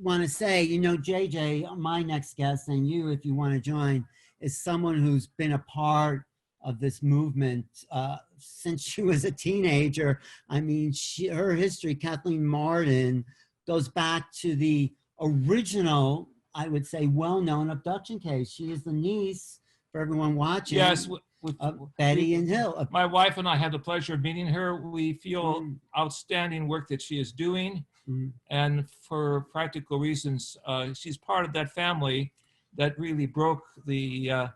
want to say, you know, JJ, my next guest, and you, if you want to join, is someone who's been a part of this movement since she was a teenager. I mean, her history, Kathleen Marden, goes back to the original, I would say, well-known abduction case. She is the niece, for everyone watching, yes, Betty and Hill. My wife and I had the pleasure of meeting her. We feel outstanding work that she is doing. And for practical reasons, she's part of that family that really broke the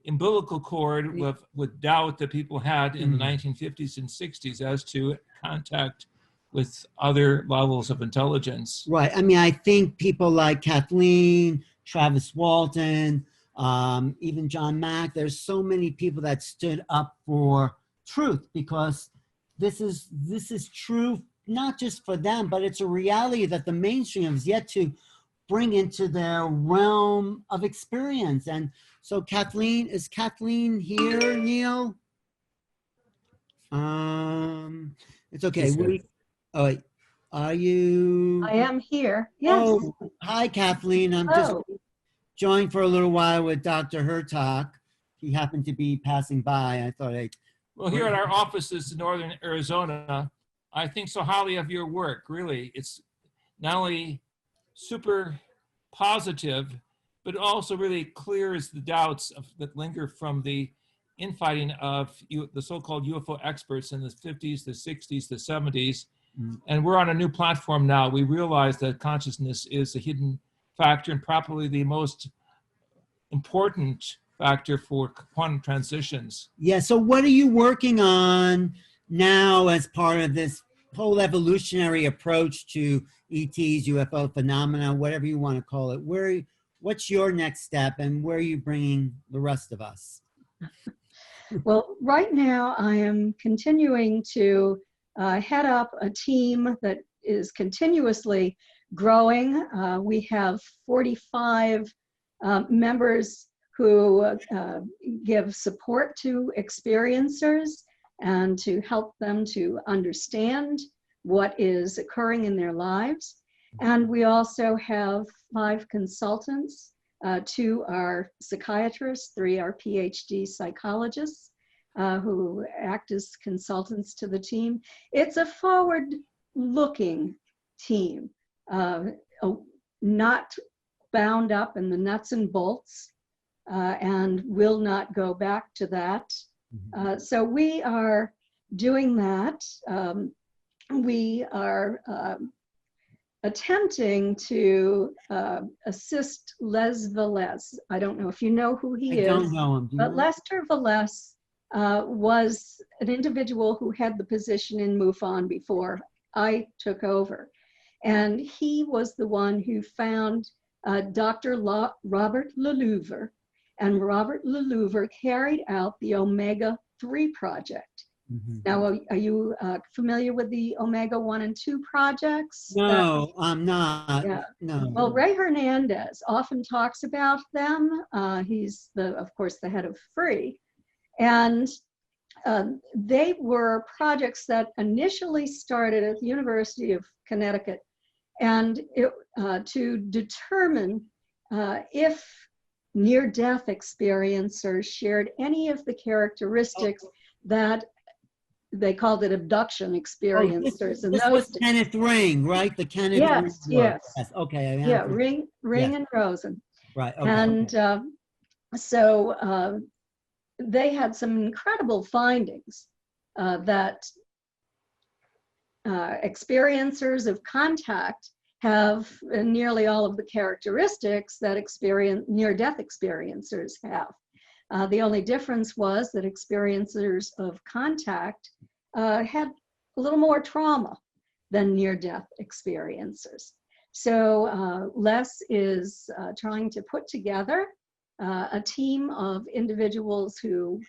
umbilical cord with doubt that people had in the 1950s and 60s as to contact with other levels of intelligence. Right. I mean, I think people like Kathleen, Travis Walton, even John Mack, there's so many people that stood up for truth, because this is true, not just for them, but it's a reality that the mainstream has yet to bring into their realm of experience. And so Kathleen, is Kathleen here, Neil? It's okay. Oh, wait. Are you? I am here. Yes. Oh, hi, Kathleen. I'm just joined for a little while with Dr. Hurtak. He happened to be passing by. I thought I'd... Well, here at our offices in Northern Arizona, I think so highly of your work, really. It's not only super positive, but also really clears the doubts that linger from the infighting of the so-called UFO experts in the 50s, the 60s, the 70s. And we're on a new platform now. We realize that consciousness is a hidden factor and probably the most important factor for quantum transitions. Yeah, so what are you working on now as part of this whole evolutionary approach to ETs, UFO phenomena, whatever you want to call it? What's your next step, and where are you bringing the rest of us? Well, right now I am continuing to head up a team that is continuously growing. We have 45 members who give support to experiencers and to help them to understand what is occurring in their lives. And we also have 5 consultants. 2 are psychiatrists, 3 are PhD psychologists who act as consultants to the team. It's a forward-looking team, not bound up in the nuts and bolts, and will not go back to that. So we are doing that. We are attempting to assist Les Velez. I don't know if you know who he is. I don't know him. But Lester Velez was an individual who had the position in MUFON before I took over. And he was the one who found Dr. Robert Lelouver. And Robert Lelouver carried out the Omega-3 project. Now, are you familiar with the Omega-1 and 2 projects? No, I'm not. Yeah. No. Well, Ray Hernandez often talks about them. He's, of course, the head of FREE. And they were projects that initially started at the University of Connecticut, and to determine if near-death experiencers shared any of the characteristics that they called it abduction experiencers. This was Kenneth Ring, right? The Kenneth Ring. Yes. Okay. Yeah, Ring and Rosen. Right. Okay, and so they had some incredible findings that experiencers of contact have nearly all of the characteristics that near-death experiencers have. The only difference was that experiencers of contact had a little more trauma than near-death experiencers. So Les is trying to put together a team of individuals who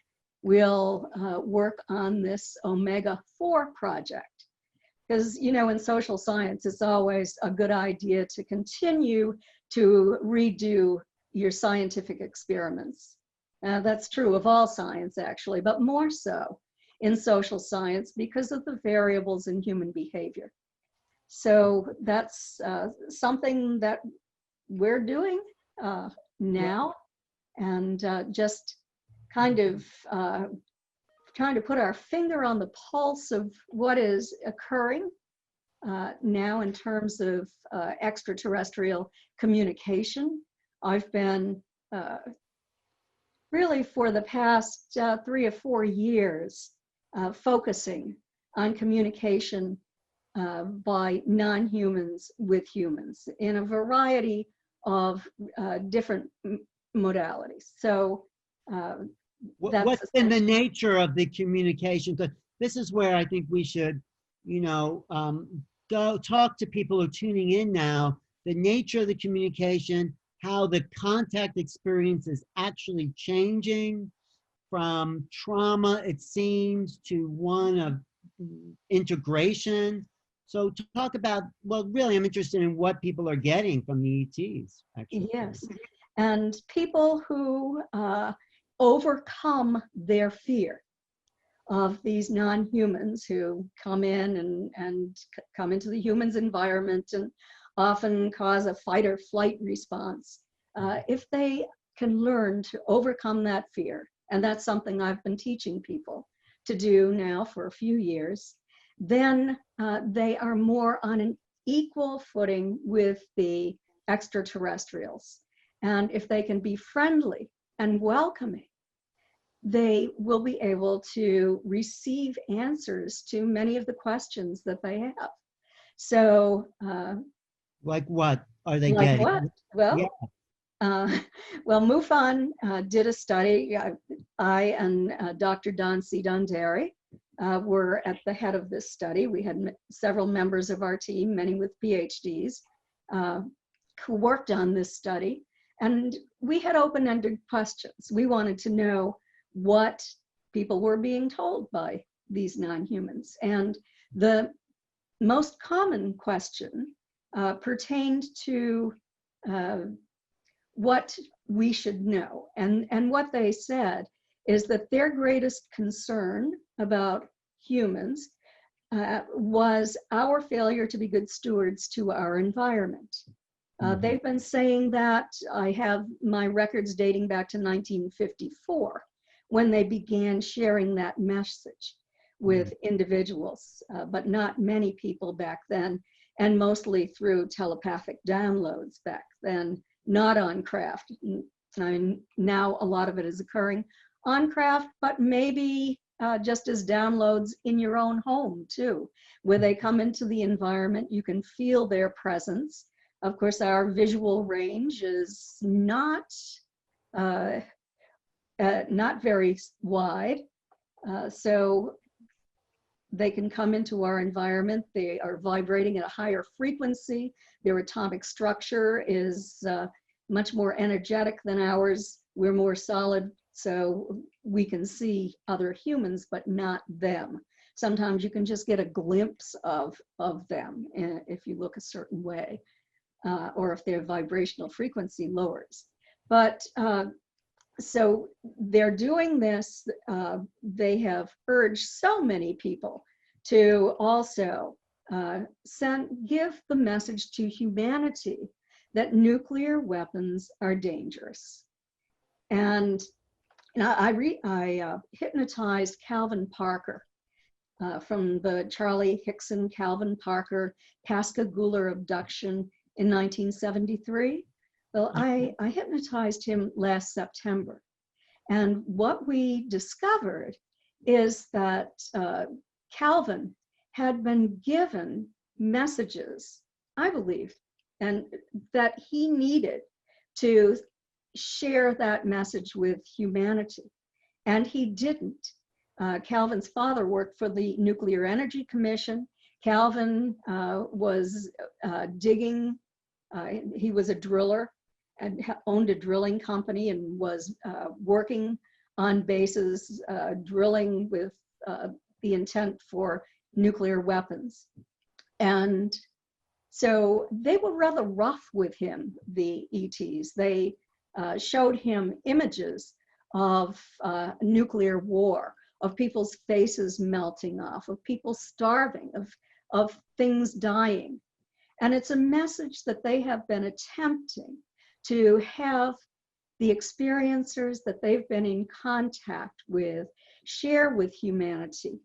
will work on this Omega-4 project. Because, you know, in social science, it's always a good idea to continue to redo your scientific experiments. That's true of all science, actually, but more so in social science because of the variables in human behavior. So that's something that we're doing now, and just kind of trying to put our finger on the pulse of what is occurring now in terms of extraterrestrial communication. I've been really for the past 3 or 4 years focusing on communication by non-humans with humans in a variety of different modalities. So what's been the nature of the communication? Because this is where I think we should, go talk to people who are tuning in now, the nature of the communication, how the contact experience is actually changing from trauma, it seems, to one of integration. So talk about, well, really, I'm interested in what people are getting from the ETs, actually. Yes, and people who overcome their fear of these non-humans who come in and come into the human's environment and often cause a fight or flight response. If they can learn to overcome that fear, and that's something I've been teaching people to do now for a few years, then they are more on an equal footing with the extraterrestrials. And if they can be friendly and welcoming, they will be able to receive answers to many of the questions that they have. So, like what are they like getting? what? Well, yeah. Well, MUFON did a study. I and Dr. Don C. Dundary were at the head of this study. We had several members of our team, many with PhDs, who worked on this study. And we had open-ended questions. We wanted to know what people were being told by these non-humans. And the most common question pertained to what we should know. And what they said is that their greatest concern about humans was our failure to be good stewards to our environment. They've been saying that. I have my records dating back to 1954, when they began sharing that message with individuals, but not many people back then, and mostly through telepathic downloads back then, not on craft. Now a lot of it is occurring on craft, but maybe just as downloads in your own home too, where they come into the environment, you can feel their presence. Of course, our visual range is not very wide, so they can come into our environment. They are vibrating at a higher frequency. Their atomic structure is much more energetic than ours. We're more solid, so we can see other humans, but not them. Sometimes you can just get a glimpse of them if you look a certain way, or if their vibrational frequency lowers. But so they're doing this. They have urged so many people to also give the message to humanity that nuclear weapons are dangerous. And I hypnotized Calvin Parker from the Charlie Hickson Calvin Parker Pascagoula abduction in 1973. Well, I hypnotized him last September. And what we discovered is that Calvin had been given messages, I believe, and that he needed to share that message with humanity. And he didn't. Calvin's father worked for the Nuclear Energy Commission. Calvin was digging. He was a driller and owned a drilling company and was working on bases, drilling with the intent for nuclear weapons. And so they were rather rough with him, the ETs. They showed him images of nuclear war, of people's faces melting off, of people starving, of things dying. And it's a message that they have been attempting to have the experiencers that they've been in contact with share with humanity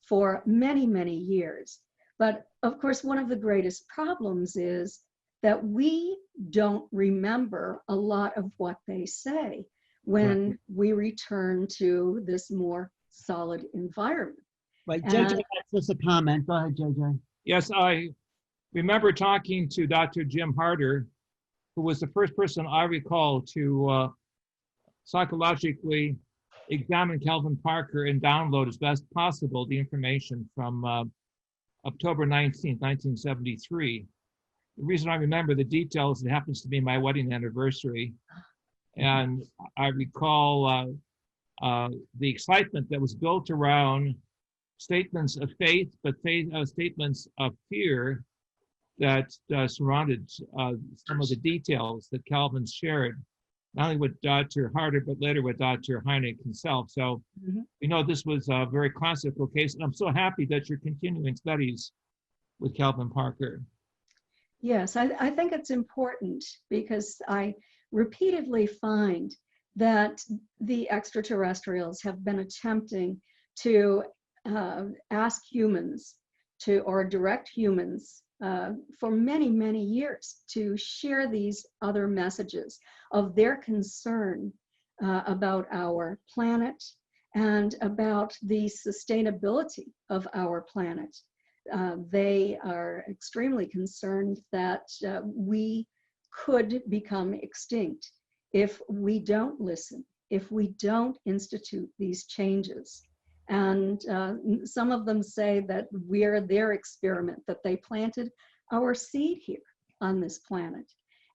for many, many years. But of course, one of the greatest problems is that we don't remember a lot of what they say when we return to this more solid environment. Right, JJ, that's just a comment. Go ahead, JJ. Yes, I remember talking to Dr. Jim Harder, who was the first person I recall to psychologically examine Calvin Parker and download as best possible the information from October 19th, 1973. The reason I remember the details, it happens to be my wedding anniversary. And I recall the excitement that was built around statements of faith, but statements of fear that surrounded some of the details that Calvin shared, not only with Dr. Harder, but later with Dr. Hynek himself. So we know this was a very classical case, and I'm so happy that you're continuing studies with Calvin Parker. Yes, I think it's important because I repeatedly find that the extraterrestrials have been attempting to ask humans to, or direct humans for many, many years to share these other messages of their concern about our planet and about the sustainability of our planet. They are extremely concerned that we could become extinct if we don't listen, if we don't institute these changes. And some of them say that we're their experiment, that they planted our seed here on this planet.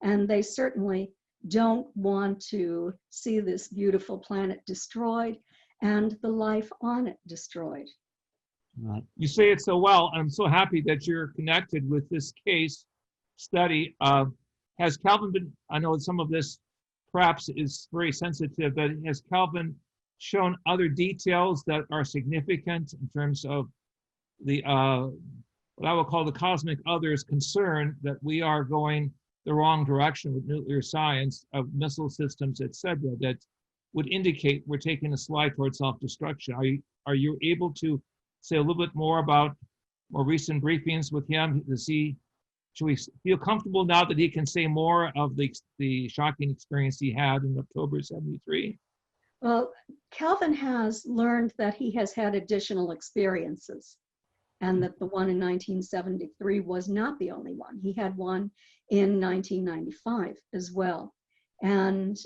And they certainly don't want to see this beautiful planet destroyed and the life on it destroyed. Right. You say it so well. I'm so happy that you're connected with this case study. Has Calvin been, I know some of this perhaps is very sensitive, but has Calvin shown other details that are significant in terms of the what I will call the cosmic others concern that we are going the wrong direction with nuclear science of missile systems, etc., that would indicate we're taking a slide towards self-destruction? Are you able to say a little bit more about more recent briefings with him? Should we feel comfortable now that he can say more of the shocking experience he had in October '73? Well, Calvin has learned that he has had additional experiences and that the one in 1973 was not the only one. He had one in 1995 as well. And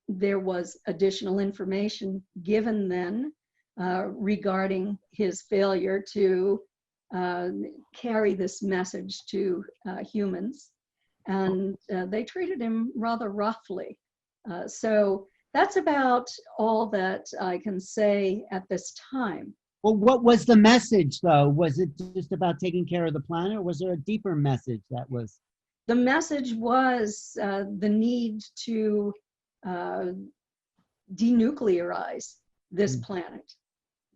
there was additional information given then regarding his failure to carry this message to humans. And they treated him rather roughly. So that's about all that I can say at this time. Well, what was the message, though? Was it just about taking care of the planet, or was there a deeper message that was? The message was the need to denuclearize this planet,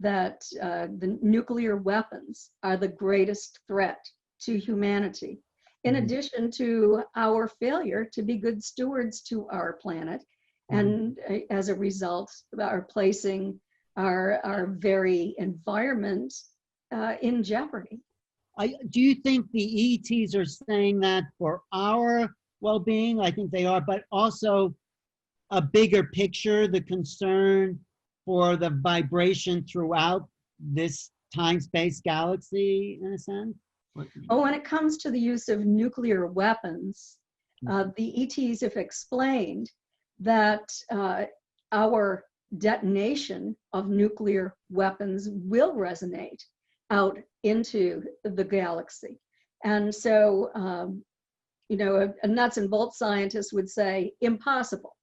that the nuclear weapons are the greatest threat to humanity, in addition to our failure to be good stewards to our planet, and as a result, are placing our very environment in jeopardy. Do you think the ETs are saying that for our well-being? I think they are, but also a bigger picture, the concern for the vibration throughout this time-space galaxy, in a sense? Oh, when it comes to the use of nuclear weapons, the ETs have explained that our detonation of nuclear weapons will resonate out into the galaxy. And so, you know, a nuts and bolts scientist would say impossible.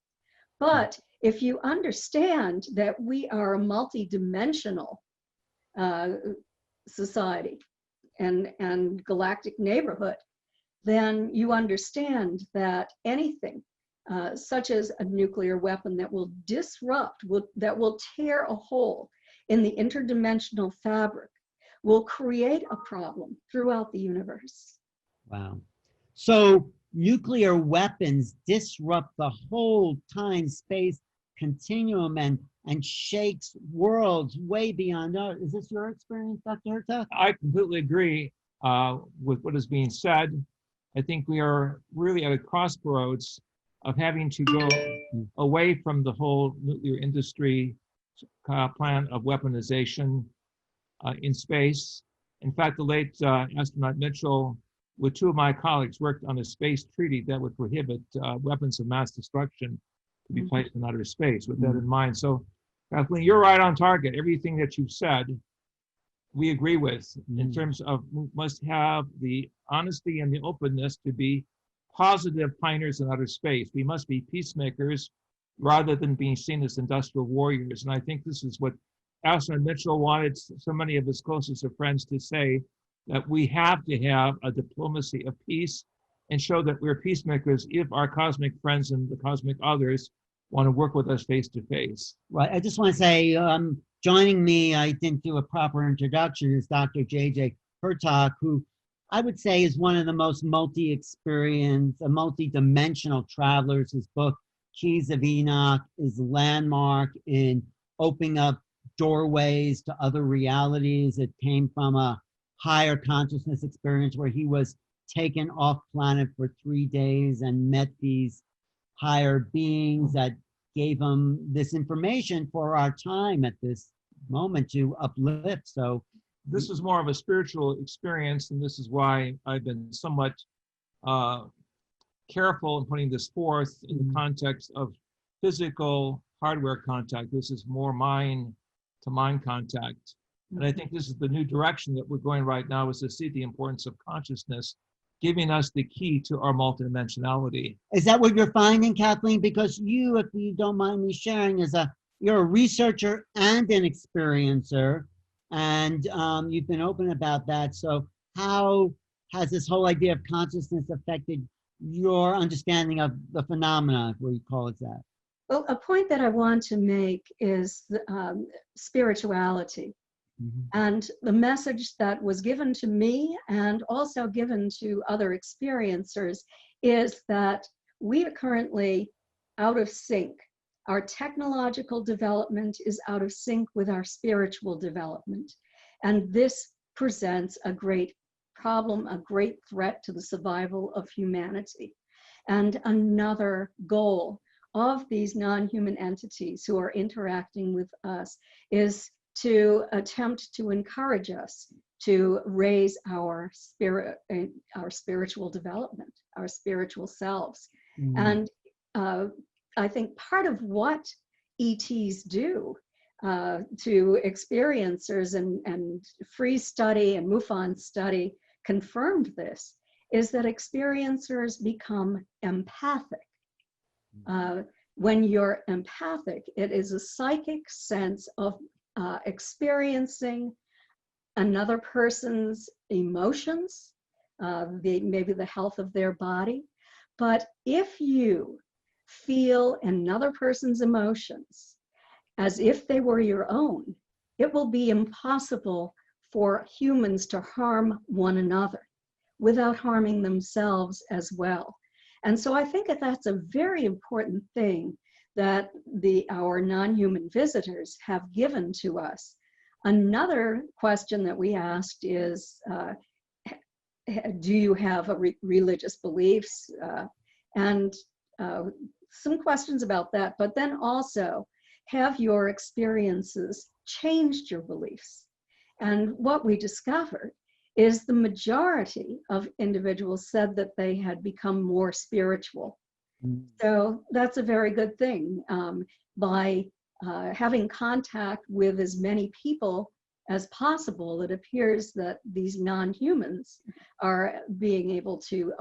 But if you understand that we are a multi-dimensional society and galactic neighborhood, then you understand that anything such as a nuclear weapon that will disrupt, that will tear a hole in the interdimensional fabric, will create a problem throughout the universe. Wow. So nuclear weapons disrupt the whole time-space continuum and shakes worlds way beyond ours. Is this your experience, Dr. Hurtak? I completely agree with what is being said. I think we are really at a crossroads of having to go away from the whole nuclear industry plan of weaponization in space. In fact, the late astronaut Mitchell, with two of my colleagues, worked on a space treaty that would prohibit weapons of mass destruction to be placed in outer space, with that in mind. So, Kathleen, you're right on target. Everything that you've said, we agree with in terms of we must have the honesty and the openness to be positive pioneers in outer space. We must be peacemakers rather than being seen as industrial warriors. And I think this is what Astronaut Mitchell wanted so many of his closest of friends to say, that we have to have a diplomacy of peace and show that we're peacemakers if our cosmic friends and the cosmic others want to work with us face to face. Right. I just want to say, joining me, I didn't do a proper introduction, is Dr. J.J. Hurtak, who I would say is one of the most multi-dimensional travelers. His book, Keys of Enoch, is landmark in opening up doorways to other realities. It came from a higher consciousness experience where he was taken off planet for 3 days and met these higher beings that gave him this information for our time at this moment to uplift. So this is more of a spiritual experience, and this is why I've been somewhat careful in putting this forth in the context of physical hardware contact. This is more mind to mind contact. And I think this is the new direction that we're going right now, is to see the importance of consciousness giving us the key to our multidimensionality. is that what you're finding, Kathleen? Because you, if you don't mind me sharing, you're a researcher and an experiencer, and you've been open about that. So how has this whole idea of consciousness affected your understanding of the phenomena, where you call it that? Well, a point that I want to make is spirituality. And the message that was given to me and also given to other experiencers is that we are currently out of sync. Our technological development is out of sync with our spiritual development. And this presents a great problem, a great threat to the survival of humanity. And another goal of these non-human entities who are interacting with us is to attempt to encourage us to raise our spirit, our spiritual development, our spiritual selves. And I think part of what ETs do to experiencers, and Free Study and MUFON study confirmed this, is that experiencers become empathic. When you're empathic, it is a psychic sense of experiencing another person's emotions, maybe the health of their body. But if you feel another person's emotions as if they were your own, it will be impossible for humans to harm one another without harming themselves as well. And so I think that that's a very important thing that our non-human visitors have given to us. Another question that we asked is, do you have religious beliefs? And some questions about that, but then also, have your experiences changed your beliefs? And what we discovered is the majority of individuals said that they had become more spiritual. So that's a very good thing. By having contact with as many people as possible, it appears that these non-humans are being able to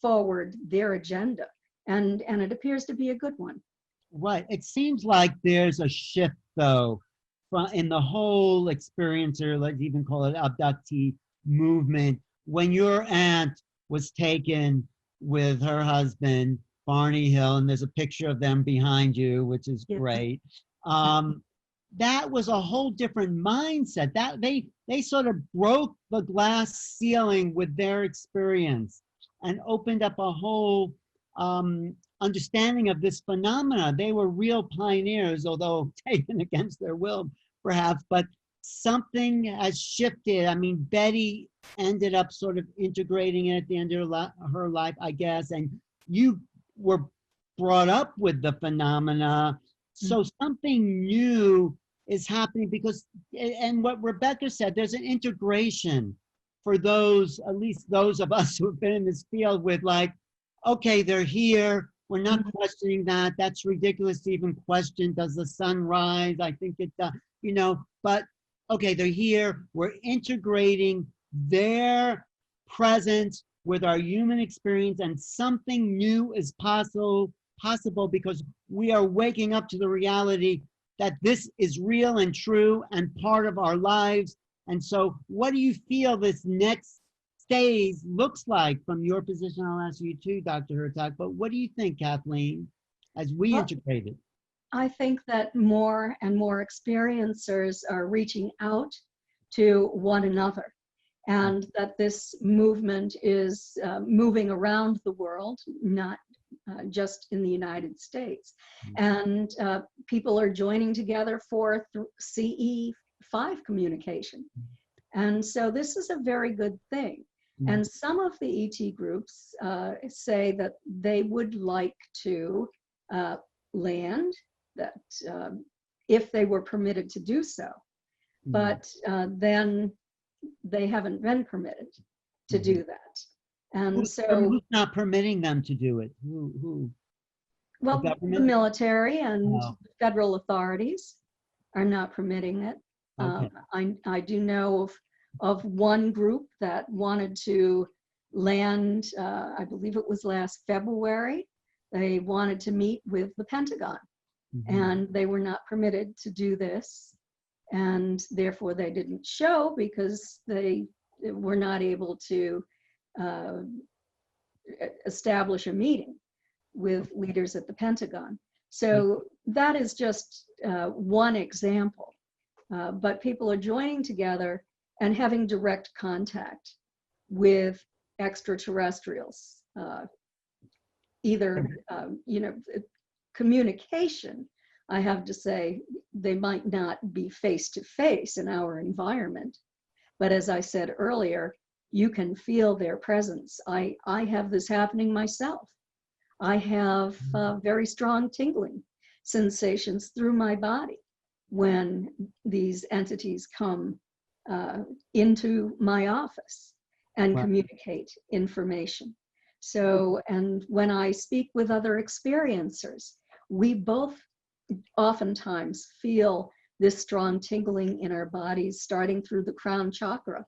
forward their agenda. And it appears to be a good one. Right. It seems like there's a shift, though, in the whole experiencer, let's even call it abductee movement. When your aunt was taken with her husband, Barney Hill, and there's a picture of them behind you, which is great. that was a whole different mindset. That they sort of broke the glass ceiling with their experience and opened up a whole understanding of this phenomena. They were real pioneers, although taken against their will, perhaps, but something has shifted. I mean, Betty ended up sort of integrating it at the end of her life, I guess, and you were brought up with the phenomena. So something new is happening because, and what Rebecca said, there's an integration for those, at least those of us who have been in this field with like, okay, they're here. We're not questioning that. That's ridiculous to even question. Does the sun rise? I think it does, you know, but okay, they're here. We're integrating their presence with our human experience, and something new is possible because we are waking up to the reality that this is real and true and part of our lives. And so what do you feel this next phase looks like from your position? I'll ask you too, Dr. Hurtak, but what do you think, Kathleen, as we integrate it? I think that more and more experiencers are reaching out to one another, and that this movement is moving around the world, not just in the United States. And people are joining together for CE5 communication. And so this is a very good thing. And some of the ET groups say that they would like to land, that if they were permitted to do so, but then they haven't been permitted to do that. And who's not permitting them to do it? Who? Well, the military and federal authorities are not permitting it. Okay. I do know of one group that wanted to land, I believe it was last February. They wanted to meet with the Pentagon, and they were not permitted to do this. And therefore they didn't show because they were not able to establish a meeting with leaders at the Pentagon. So that is just one example. But people are joining together and having direct contact with extraterrestrials. Either, you know, communication, I have to say, they might not be face-to-face in our environment. But as I said earlier, you can feel their presence. I have this happening myself. I have very strong tingling sensations through my body when these entities come into my office and communicate information. So, and when I speak with other experiencers, we both oftentimes feel this strong tingling in our bodies, starting through the crown chakra,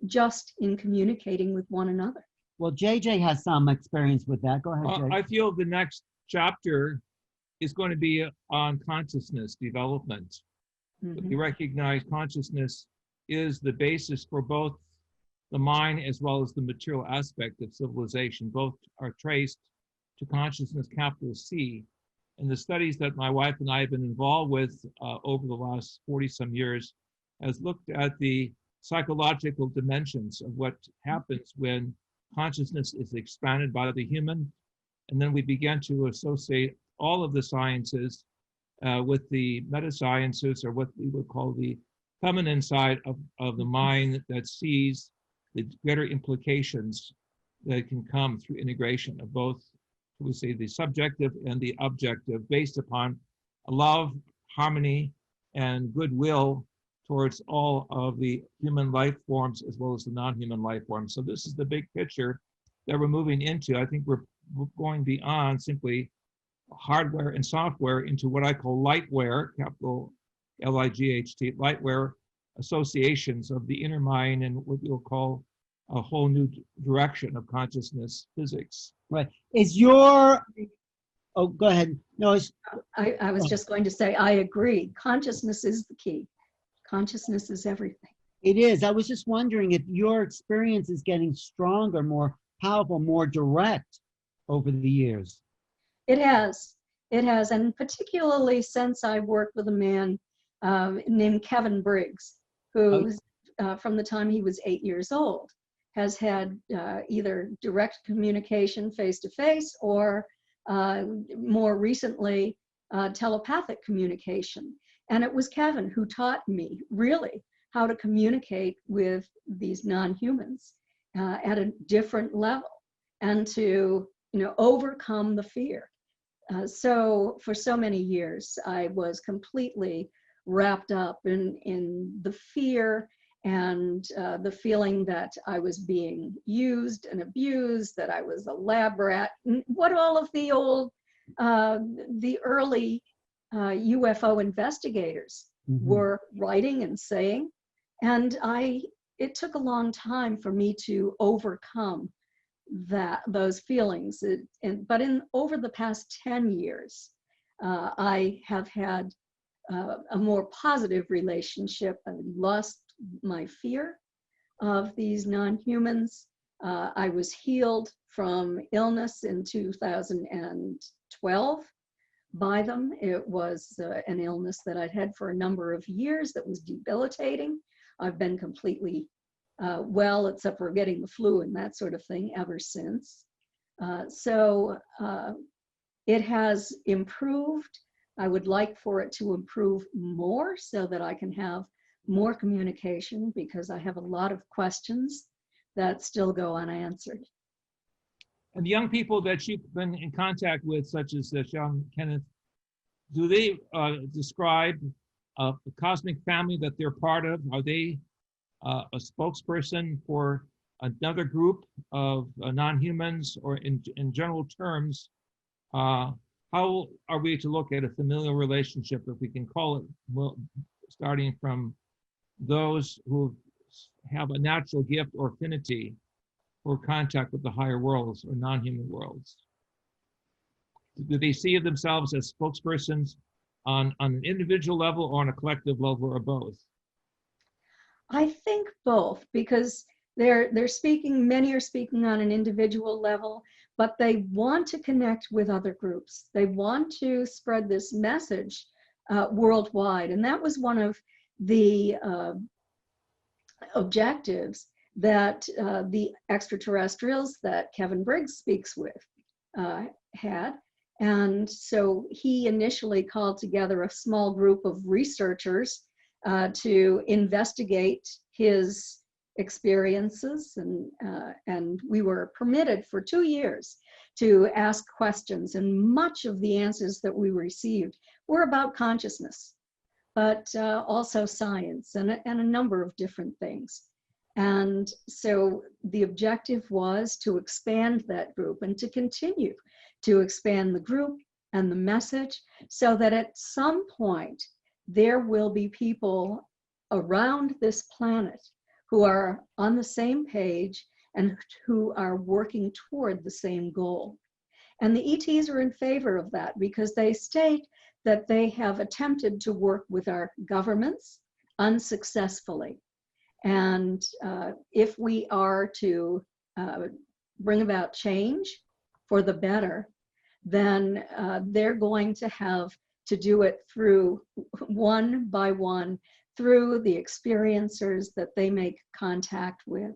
just in communicating with one another. Well, JJ has some experience with that. Go ahead, Jay. I feel the next chapter is going to be on consciousness development. You recognize consciousness is the basis for both the mind as well as the material aspect of civilization. Both are traced to consciousness, capital C. And the studies that my wife and I have been involved with over the last 40-some years has looked at the psychological dimensions of what happens when consciousness is expanded by the human. And then we began to associate all of the sciences with the meta-sciences, or what we would call the feminine side of the mind that sees the greater implications that can come through integration of both, we say, the subjective and the objective, based upon love, harmony, and goodwill towards all of the human life forms as well as the non-human life forms. So this is the big picture that we're moving into. I think we're going beyond simply hardware and software into what I call lightware, capital L-I-G-H-T, lightware associations of the inner mind and what we'll call a whole new direction of consciousness physics. Right. Is your, oh, go ahead. No, I was just going to say, I agree. Consciousness is the key. Consciousness is everything. It is. I was just wondering if your experience is getting stronger, more powerful, more direct over the years. It has. It has, and particularly since I worked with a man named Kevin Briggs, who from the time he was 8 years old has had either direct communication face-to-face or more recently telepathic communication. And it was Kevin who taught me really how to communicate with these non-humans at a different level and to, overcome the fear. So for so many years, I was completely wrapped up in the fear and the feeling that I was being used and abused, that I was a lab rat, what all of the early UFO investigators were writing and saying. And it took a long time for me to overcome those feelings. But over the past 10 years, I have had a more positive relationship. I lost my fear of these non-humans. I was healed from illness in 2012 by them. It was an illness that I'd had for a number of years that was debilitating. I've been completely well, except for getting the flu and that sort of thing ever since. So it has improved. I would like for it to improve more so that I can have more communication, because I have a lot of questions that still go unanswered. And the young people that you've been in contact with, such as young Kenneth, do they describe a cosmic family that they're part of? Are they a spokesperson for another group of non-humans, or in general terms, how are we to look at a familial relationship, if we can call it, starting from those who have a natural gift or affinity for contact with the higher worlds or non-human worlds? Do they see themselves as spokespersons on an individual level or on a collective level, or both? I think both, because they're speaking, many are speaking on an individual level, but they want to connect with other groups. They want to spread this message worldwide. And that was one of the objectives that the extraterrestrials that Kevin Briggs speaks with had. And so he initially called together a small group of researchers to investigate his experiences, and we were permitted for 2 years to ask questions, and much of the answers that we received were about consciousness, but also science and a number of different things. And so the objective was to expand that group and to continue to expand the group and the message, so that at some point there will be people around this planet who are on the same page and who are working toward the same goal. And the ETs are in favor of that, because they state that they have attempted to work with our governments unsuccessfully. And if we are to bring about change for the better, then they're going to have to do it through one by one, through the experiencers that they make contact with.